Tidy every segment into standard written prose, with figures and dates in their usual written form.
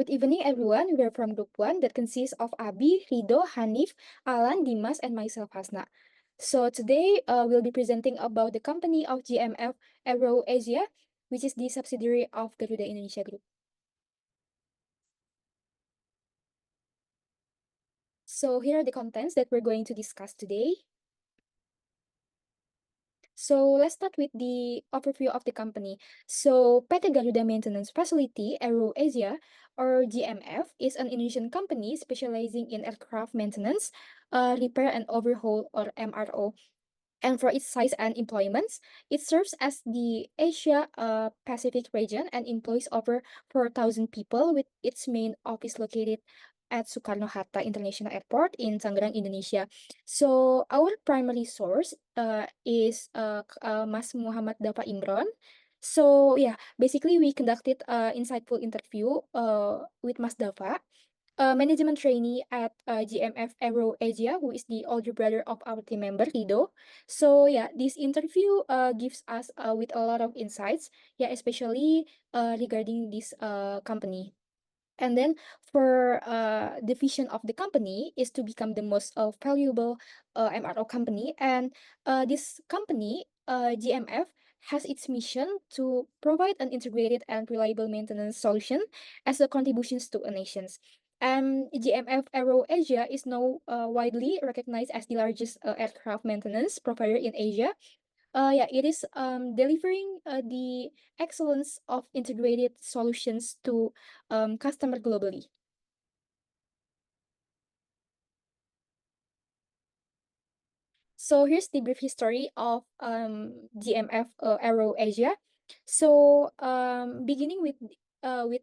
Good evening, everyone. We're from Group 1 that consists of Abi, Rido, Hanif, Alan, Dimas, and myself, Hasna. So today we'll be presenting about the company of GMF Aero Asia, which is the subsidiary of Garuda Indonesia Group. So here are the contents that we're going to discuss today. So let's start with the overview of the company. So PT Garuda Maintenance Facility Aero Asia, or GMF, is an Indonesian company specializing in aircraft maintenance, repair and overhaul, or MRO. And for its size and employments, it serves as the Asia Pacific region and employs over 4,000 people, with its main office located at Soekarno-Hatta International Airport in Tangerang, Indonesia. So our primary source is Mas Muhammad Dafa Imron. So yeah, basically we conducted insightful interview with Mas Dafa, a management trainee at GMF Aero Asia, who is the older brother of our team member, Rido. So yeah, this interview gives us with a lot of insights, yeah, especially regarding this company. And then for the vision of the company is to become the most valuable MRO company. And this company, GMF, has its mission to provide an integrated and reliable maintenance solution as a contributions to a nations. GMF Aero Asia is now widely recognized as the largest aircraft maintenance provider in Asia. Yeah, it is delivering the excellence of integrated solutions to customer globally. So here's the brief history of GMF Aero Asia. So beginning with the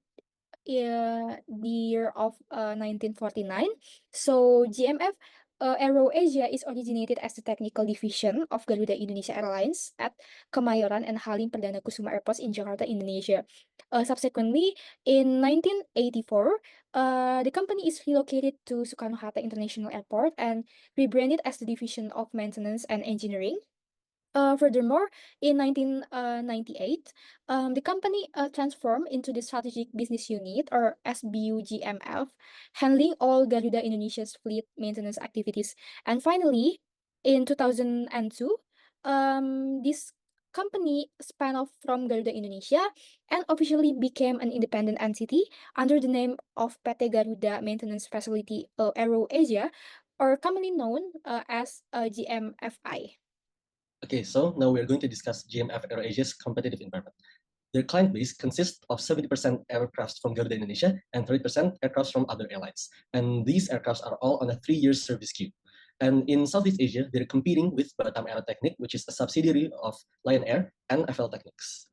year of 1949. So GMF Aero Asia is originated as the technical division of Garuda Indonesia Airlines at Kemayoran and Halim Perdana Kusuma Airports in Jakarta, Indonesia. Subsequently, in 1984, the company is relocated to Soekarno-Hatta International Airport and rebranded as the Division of Maintenance and Engineering. Furthermore, in 1998, the company transformed into the Strategic Business Unit, or SBUGMF, handling all Garuda Indonesia's fleet maintenance activities. And finally, in 2002, this company spun off from Garuda Indonesia and officially became an independent entity under the name of PT Garuda Maintenance Facility Aero Asia, or commonly known as GMFI. Okay, so now we're going to discuss GMF AirAsia's competitive environment. Their client base consists of 70% aircraft from Garuda Indonesia and 30% aircraft from other airlines. And these aircraft are all on a 3-year service queue. And in Southeast Asia, they're competing with Batam Aerotechnic, which is a subsidiary of Lion Air and FL Technics.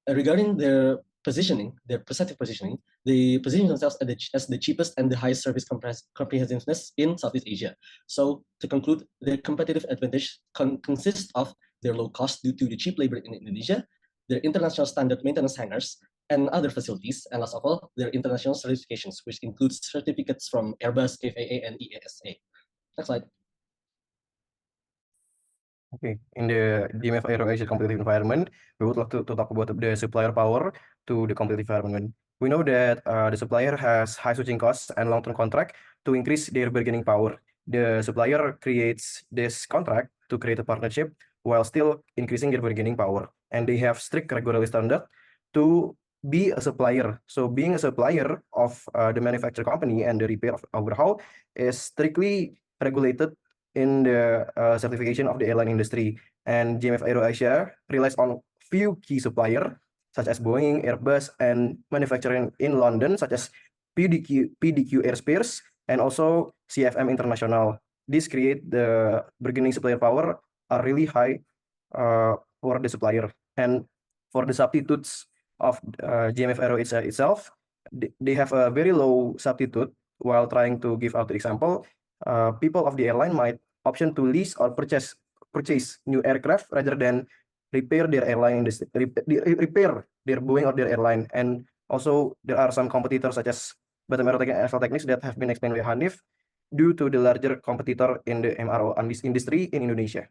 Regarding their positioning, their perceptive positioning, they position themselves as the cheapest and the highest service comprehensiveness in Southeast Asia. So to conclude, their competitive advantage consists of their low cost due to the cheap labor in Indonesia, their international standard maintenance hangars, and other facilities, and last of all, their international certifications, which includes certificates from Airbus, FAA, and EASA. Next slide. Okay, in the GMF Aero Asia competitive environment, we would like to talk about the supplier power to the competitive environment. We know that the supplier has high switching costs and long-term contract to increase their bargaining power. The supplier creates this contract to create a partnership while still increasing their bargaining power. And they have strict regulatory standard to be a supplier. So being a supplier of the manufacturer company and the repair of overhaul is strictly regulated in the certification of the airline industry. And GMF Aero Asia relies on few key suppliers such as Boeing, Airbus, and manufacturing in London such as PDQ Airspace and also CFM International. This create the bargaining supplier power are really high for the supplier. And for the substitutes of GMF Aero itself, they have a very low substitute. While trying to give out the example, people of the airline might option to lease or purchase new aircraft rather than repair their airline industry, repair their Boeing or their airline. And also there are some competitors such as Batam Aerotech and FL Technics that have been explained by Hanif due to the larger competitor in the MRO industry in Indonesia.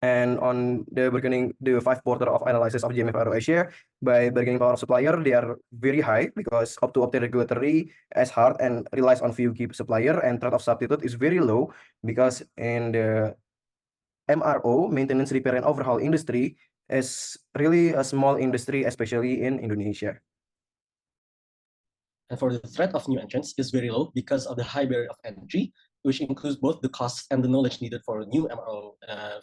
And on the 5 quarter of analysis of GMF Aero Asia, by bargaining power of supplier, they are very high because up to obtain regulatory as hard and relies on few key supplier, and threat of substitute is very low because in the MRO, maintenance, repair, and overhaul industry is really a small industry, especially in Indonesia. And for the threat of new entrants is very low because of the high barrier of entry, which includes both the costs and the knowledge needed for new MRO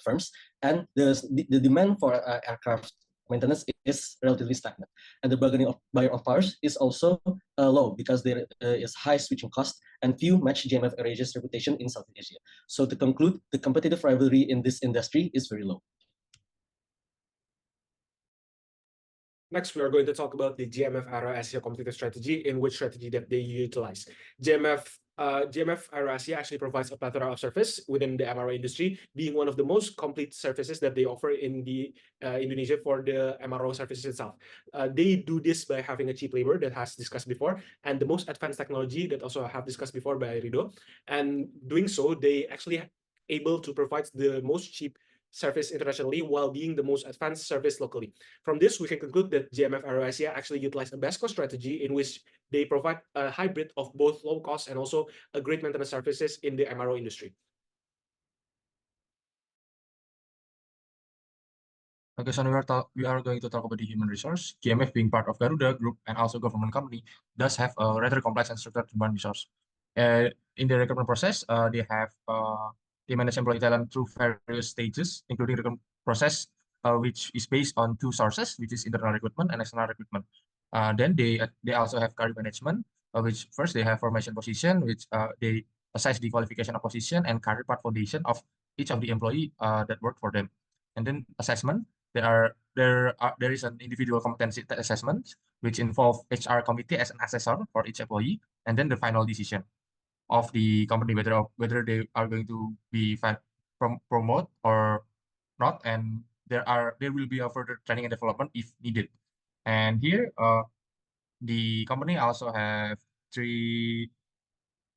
firms, and the demand for aircraft maintenance is relatively stagnant. And the bargaining of powers is also low because there is high switching cost and few match GMF AeroAsia's reputation in Southeast Asia. So to conclude, the competitive rivalry in this industry is very low. Next, we are going to talk about the GMF Aero Asia competitive strategy, in which strategy that they utilize. GMF Aero Asia actually provides a plethora of service within the MRO industry, being one of the most complete services that they offer in the Indonesia for the MRO services itself. They do this by having a cheap labor that has discussed before, and the most advanced technology that also have discussed before by Rido. And doing so, they actually able to provide the most cheap service internationally while being the most advanced service locally. From this, we can conclude that GMF Aero Asia actually utilize a best cost strategy in which they provide a hybrid of both low cost and also a great maintenance services in the MRO industry. Okay, so we are going to talk about the human resource. GMF, being part of Garuda Group and also government company, does have a rather complex and structured human resource. In the recruitment process, they manage employee talent through various stages, including recruitment process, which is based on 2 sources, which is internal recruitment and external recruitment. Then they also have career management, which first they have formation position, which they assess the qualification of position and career path foundation of each of the employee that work for them. And then assessment, there is an individual competency assessment, which involve HR committee as an assessor for each employee, and then the final decision of the company whether they are going to be promote or not, and there will be a further training and development if needed. And here the company also have 3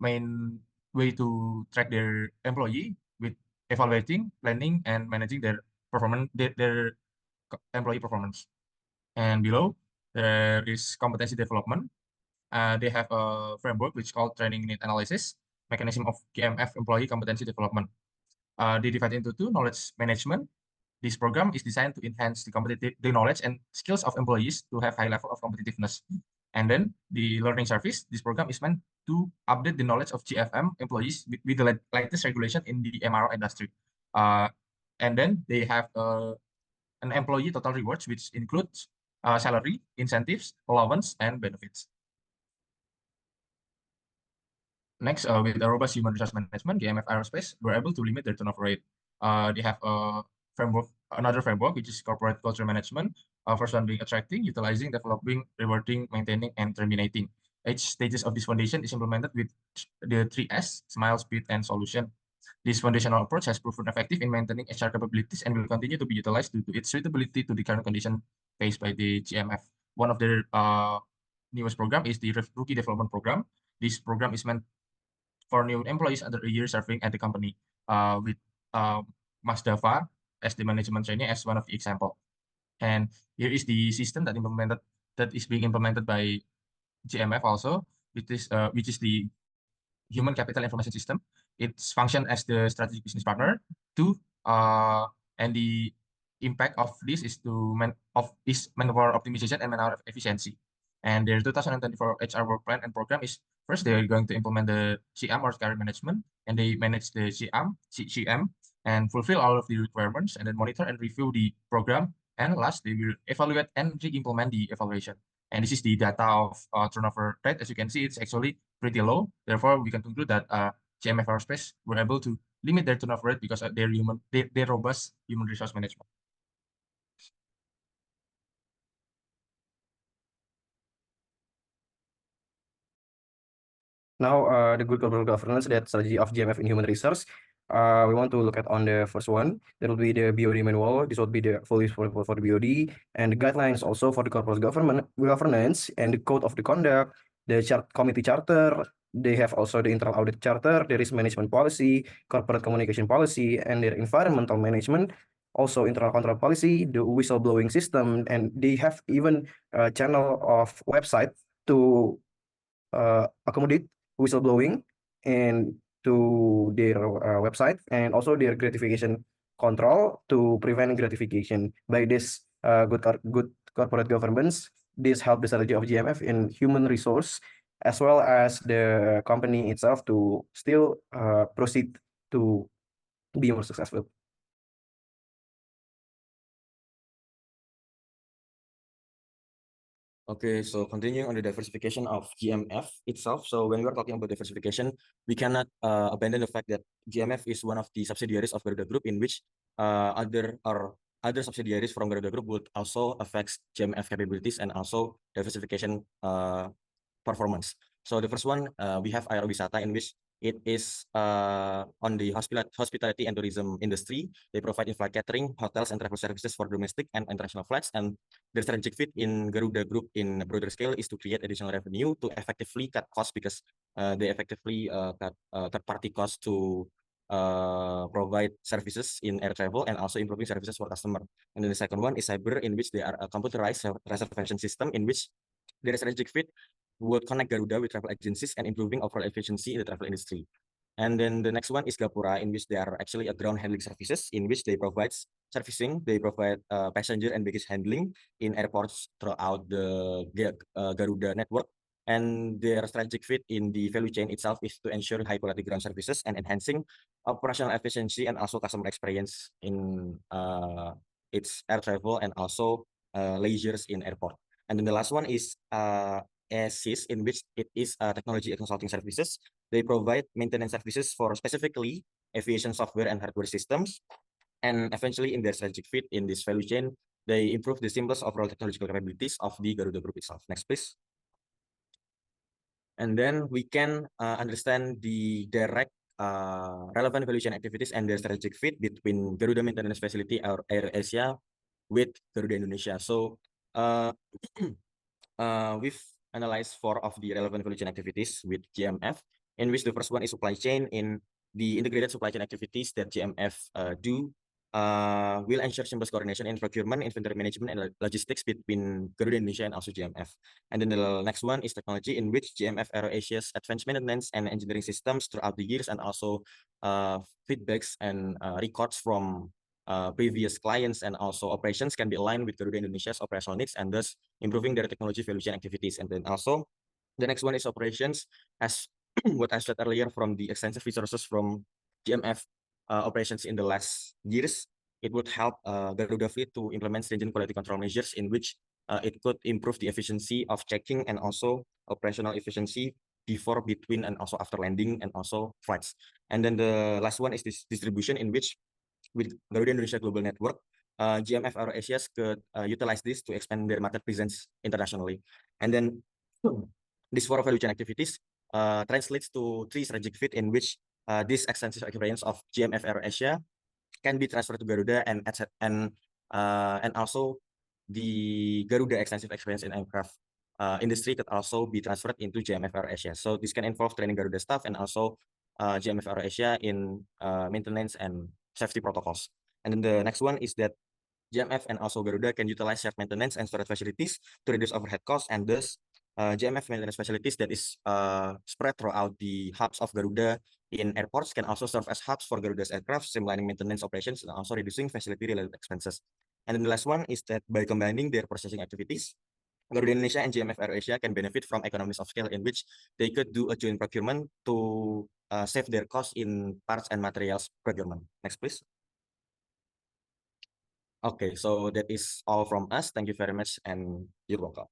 main way to track their employee, with evaluating, planning, and managing their performance, their employee performance. And below there is competency development. They have a framework which is called training need analysis mechanism of GMF employee competency development. They divide into 2: knowledge management. This program is designed to enhance the knowledge and skills of employees to have high level of competitiveness. And then the learning service. This program is meant to update the knowledge of GFM employees with the latest regulation in the MRO industry. And then they have an employee total rewards, which includes salary, incentives, allowance, and benefits. Next, with a robust human resource management, GMF Aerospace were able to limit their turnover rate. They have another framework, which is corporate culture management. First one being attracting, utilizing, developing, rewarding, maintaining, and terminating. Each stages of this foundation is implemented with the 3S: smile, speed, and solution. This foundational approach has proven effective in maintaining HR capabilities and will continue to be utilized due to its suitability to the current condition faced by the GMF. One of their newest program is the Rookie Development Program. This program is meant for new employees under a year serving at the company, with Mas Dava as the management trainee as one of the example. And here is the system that is being implemented by GMF also, which is the Human Capital Information System. Its function as the strategic business partner to and the impact of this is manpower optimization and manpower efficiency. And their 2024 HR work plan and program is, first they are going to implement the CM or career management, and they manage the CM and fulfill all of the requirements, and then monitor and review the program. And last, they will evaluate and re-implement the evaluation. And this is the data of turnover rate. As you can see, it's actually pretty low. Therefore, we can conclude that GMF Aerospace were able to limit their turnover rate because of their robust human resource management. Now, the good corporate governance, that strategy of GMF in human resource. We want to look at on the first one. That will be the BOD manual. This would be the full for the BOD, and the guidelines also for the corporate governance and the code of the conduct, the committee charter. They have also the internal audit charter, the risk management policy, corporate communication policy, and their environmental management. also internal control policy, the whistleblowing system, and they have even a channel of website to accommodate whistleblowing and to their website, and also their gratification control to prevent gratification. By this good corporate governance, this help the strategy of GMF in human resource as well as the company itself to still proceed to be more successful. Okay, so continuing on the diversification of GMF itself. So when we're talking about diversification, we cannot abandon the fact that GMF is one of the subsidiaries of Garuda Group, in which other subsidiaries from Garuda Group would also affect GMF capabilities and also diversification performance. So the first one, we have Aerowisata, in which it is on the hospitality and tourism industry. They provide in-flight catering, hotels, and travel services for domestic and international flights. And their strategic fit in Garuda Group in a broader scale is to create additional revenue to effectively cut costs, because they effectively cut third-party costs to provide services in air travel and also improving services for customer. And then the second one is Cyber, in which they are a computerized reservation system, in which their strategic fit would connect Garuda with travel agencies and improving overall efficiency in the travel industry. And then the next one is Gapura, in which they are actually a ground handling services, in which they provide servicing, they provide passenger and baggage handling in airports throughout the Garuda network. And their strategic fit in the value chain itself is to ensure high quality ground services and enhancing operational efficiency and also customer experience in its air travel and also leisures in airport. And then the last one is ASIS, in which it is technology and consulting services. They provide maintenance services for specifically aviation software and hardware systems. And eventually, in their strategic fit in this value chain, they improve the seamless overall technological capabilities of the Garuda Group itself. Next, please. And then we can understand the direct relevant value chain activities and their strategic fit between Garuda Maintenance Facility or AirAsia with Garuda Indonesia. So we've analyzed 4 of the relevant value chain activities with GMF, in which the first one is supply chain. In the integrated supply chain activities that GMF do will ensure seamless coordination in procurement, inventory management, and logistics between Garuda Indonesia and also GMF. And then the next one is technology, in which GMF AeroAsia's advanced maintenance and engineering systems throughout the years and also feedbacks and records from previous clients and also operations can be aligned with Garuda Indonesia's operational needs and thus improving their technology value chain activities. And then also the next one is operations, as what I said earlier, from the extensive resources from GMF operations in the last years, it would help Garuda Fleet to implement stringent quality control measures, in which it could improve the efficiency of checking and also operational efficiency before, between, and also after landing and also flights. And then the last one is this distribution, in which with Garuda Indonesia Global Network, GMF AeroAsia could utilize this to expand their market presence internationally. And then these 4 value chain activities translates to 3 strategic fit, in which this extensive experience of GMF AeroAsia can be transferred to Garuda, and also the Garuda extensive experience in aircraft industry could also be transferred into GMF AeroAsia. So this can involve training Garuda staff and also GMF AeroAsia in maintenance and safety protocols. And then the next one is that GMF and also Garuda can utilize shared maintenance and storage facilities to reduce overhead costs, and thus GMF maintenance facilities that is spread throughout the hubs of Garuda in airports can also serve as hubs for Garuda's aircraft, streamlining maintenance operations and also reducing facility-related expenses. And then the last one is that by combining their processing activities, Garuda Indonesia and GMF AeroAsia can benefit from economies of scale, in which they could do a joint procurement to save their costs in parts and materials procurement. Next, please. Okay, so that is all from us. Thank you very much, and you're welcome.